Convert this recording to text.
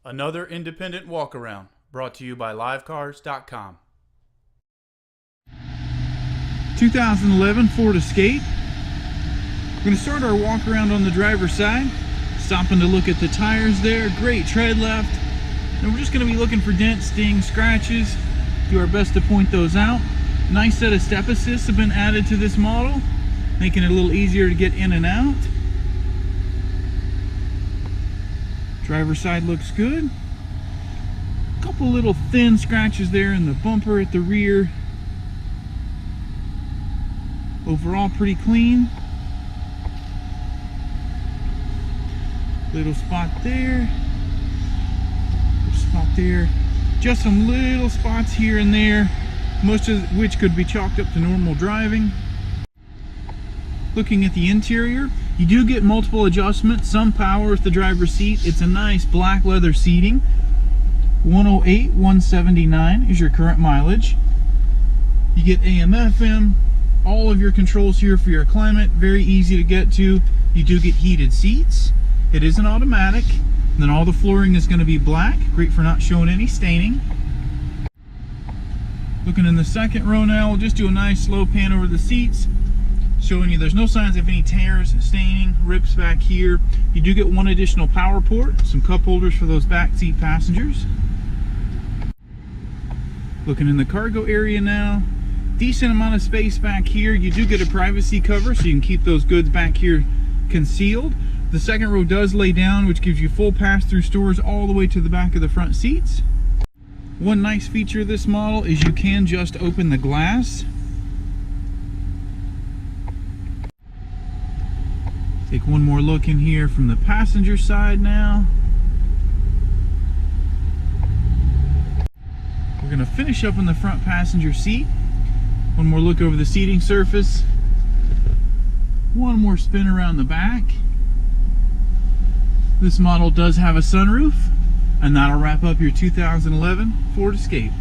Another independent walk-around brought to you by livecars.com. 2011 Ford Escape. We're going to start our walk around on the driver's side, stopping to look at the tires there. Great tread left. And we're just going to be looking for dents, dings, scratches. Do our best to point those out. Nice set of step assists have been added to this model, making it a little easier to get in and out. Driver's side looks good. A couple little thin scratches there in the bumper at the rear. Overall pretty clean. Little spot there. Spot there. Just some little spots here and there, most of which could be chalked up to normal driving. Looking at the interior, you do get multiple adjustments, some power with the driver's seat. It's a nice black leather seating. 108, 179 is your current mileage. You get AM, FM, all of your controls here for your climate, very easy to get to. You do get heated seats. It is an automatic. And then all the flooring is going to be black, great for not showing any staining. Looking in the second row now, we'll just do a nice slow pan over the seats, showing you there's no signs of any tears, staining, rips back here. You do get one additional power port, some cup holders for those back seat passengers. Looking in the cargo area now, decent amount of space back here. You do get a privacy cover so you can keep those goods back here concealed. The second row does lay down, which gives you full pass-through storage all the way to the back of the front seats. One nice feature of this model is you can just open the glass. Take one more look in here from the passenger side now. We're going to finish up in the front passenger seat. One more look over the seating surface. One more spin around the back. This model does have a sunroof, and that'll wrap up your 2011 Ford Escape.